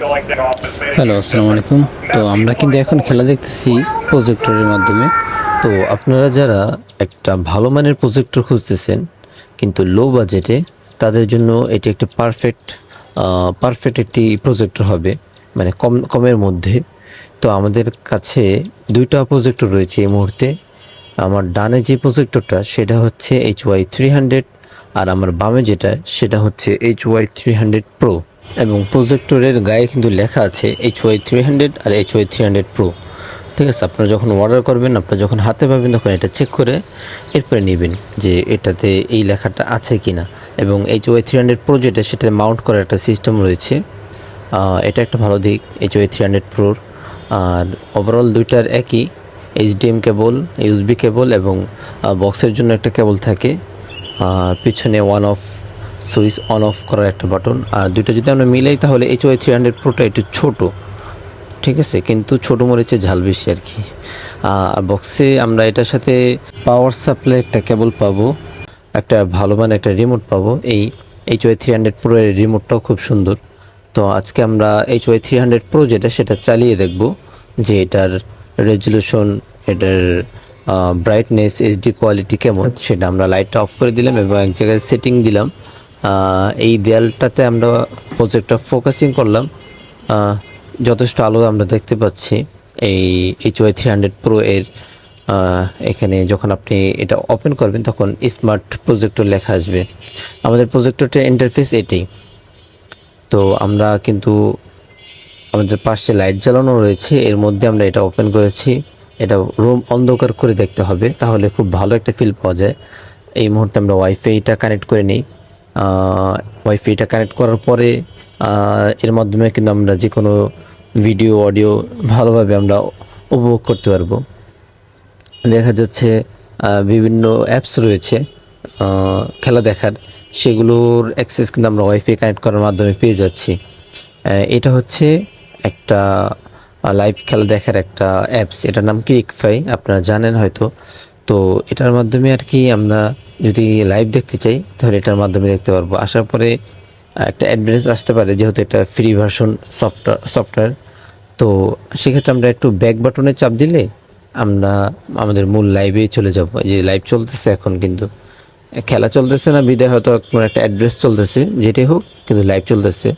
Hello, আসসালামু আলাইকুম। তো আমরা কিন্তু এখন খেলা দেখতেছি প্রজেক্টরের মাধ্যমে। তো আপনারা যারা একটা ভালো মানের প্রজেক্টর খুঁজতেছেন কিন্তু লো বাজেটে, তাদের জন্য এটি একটা পারফেক্ট একটি প্রজেক্টর হবে, মানে কমের মধ্যে। তো আমাদের কাছে দুইটা প্রজেক্টর রয়েছে এই মুহূর্তে। আমার ডানে যে প্রজেক্টরটা সেটা হচ্ছে HY300, আর আমার বামে যেটা সেটা হচ্ছে HY300 Pro। এবং প্রজেক্টরের গায়ে কিন্তু লেখা আছে HY300 আর HY300 Pro। ঠিক আছে, আপনারা যখন অর্ডার করবেন, আপনারা যখন হাতে পাবেন, তখন এটা চেক করে এরপরে নেবেন যে এটাতে এই লেখাটা আছে কি না। এবং HY300 Pro যেটা, সেটাতে মাউন্ট করার একটা সিস্টেম রয়েছে। এটা একটা ভালো দিক HY300 Proর। আর ওভারঅল দুইটার একই HDM কেবল, USB কেবল এবং বক্সের জন্য একটা কেবল থাকে। পিছনে সুইচ অন অফ করার একটা বাটন। আর দুইটা যদি আমরা মিলাই তাহলে HY300 Proটা একটু ছোটো, ঠিক আছে, কিন্তু ছোটো মরিচে ঝাল বেশি আর কি। বক্সে আমরা এটার সাথে পাওয়ার সাপ্লাই একটা কেবল পাবো, একটা ভালো মানে একটা রিমোট পাবো। এই HY300 Pro এর রিমোটটাও খুব সুন্দর। তো আজকে আমরা HY300 Pro যেটা, সেটা চালিয়ে দেখব যে এটার রেজলিউশন, এটার ব্রাইটনেস, এইচডি কোয়ালিটি কেমন। সেটা আমরা লাইটটা অফ করে দিলাম এবং এক জায়গায় সেটিং দিলাম। এই দেয়ালটাতে আমরা প্রজেক্টটা ফোকাসিং করলাম। যথেষ্ট আলো আমরা দেখতে পাচ্ছি এই HY300 Pro এর। এখানে যখন আপনি এটা ওপেন করবেন তখন স্মার্ট প্রজেক্টর লেখা আসবে। আমাদের প্রজেক্টরটার ইন্টারফেস এটাই। তো আমরা কিন্তু আমাদের পাশে লাইট জ্বালানো রয়েছে, এর মধ্যে আমরা এটা ওপেন করেছি। এটা রুম অন্ধকার করে দেখতে হবে, তাহলে খুব ভালো একটা ফিল পাওয়া যায়। এই মুহূর্তে আমরা ওয়াইফাইটা কানেক্ট করে নিই। ওয়াইফাইটা কানেক্ট করার পরে এর মাধ্যমে কিন্তু আমরা যে কোনো ভিডিও অডিও ভালোভাবে আমরা উপভোগ করতে পারবো। দেখা যাচ্ছে বিভিন্ন অ্যাপস রয়েছে খেলা দেখার, সেগুলোর অ্যাক্সেস কিন্তু আমরা ওয়াইফাই কানেক্ট করার মাধ্যমে পেয়ে যাচ্ছি। এটা হচ্ছে একটা লাইভ খেলা দেখার একটা অ্যাপস, এটার নাম ক্রিকফাই, আপনারা জানেন হয়তো। তো এটার মাধ্যমে আর কি আমরা যদি লাইভ দেখতে চাই তাহলে এটার মাধ্যমে দেখতে পারবো। আসার পরে একটা অ্যাডভারেজ আসতে পারে, যেহেতু এটা ফ্রি ভার্সন সফটওয়্যার। তো সেক্ষেত্রে আমরা একটু ব্যাক বাটনে চাপ দিলে আমরা আমাদের মূল লাইভে চলে যাব। যে লাইভ চলতেছে এখন, কিন্তু খেলা চলতেছে না বিদায়, হয়তো কোনো একটা অ্যাড্রেস চলতেছে, যেটাই হোক কিন্তু লাইভ চলতেছে।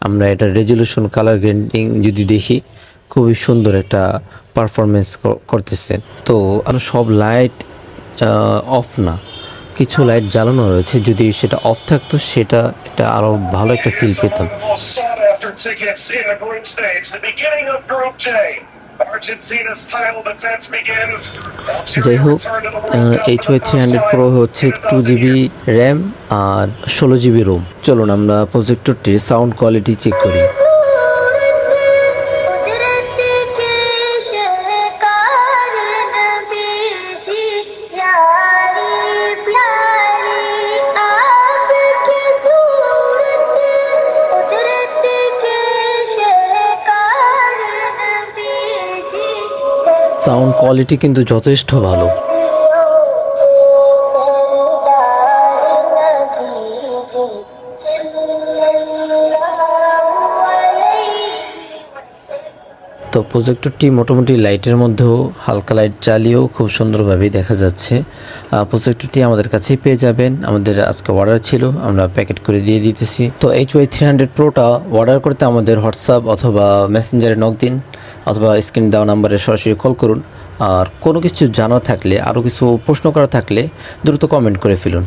আমরা এটা রেজলিউশন, কালার গ্রেডিং যদি দেখি, খুবই সুন্দর একটা পারফরমেন্স করতেছে। তো আর সব লাইট অফ না, কিছু লাইট জ্বালানো রয়েছে। যদি সেটা অফ থাকতো সেটা একটা আরও ভালো একটা ফিল পেতাম। যাই হোক, HY300 Pro হচ্ছে 2GB র্যাম আর 16GB রোম। চলুন আমরা প্রজেক্টরটির সাউন্ড কোয়ালিটি চেক করি। সাউন্ড কোয়ালিটি কিন্তু যথেষ্ট ভালো। তো প্রজেক্টরটি মোটামুটি লাইটের মধ্যেও হালকা লাইট জ্বালিয়েও খুব সুন্দরভাবে দেখা যাচ্ছে। প্রজেক্টরটি আমাদের কাছেই পেয়ে যাবেন। আমাদের আজকে অর্ডার ছিল, আমরা প্যাকেট করে দিয়ে দিতেছি। তো HY300 Proটা অর্ডার করতে আমাদের হোয়াটসঅ্যাপ অথবা মেসেঞ্জারে নক দিন, অথবা স্ক্রিনে দেওয়া নাম্বারে সরাসরি কল করুন। আর কোনো কিছু জানা থাকলে, আরও কিছু প্রশ্ন করা থাকলে দ্রুত কমেন্ট করে ফেলুন।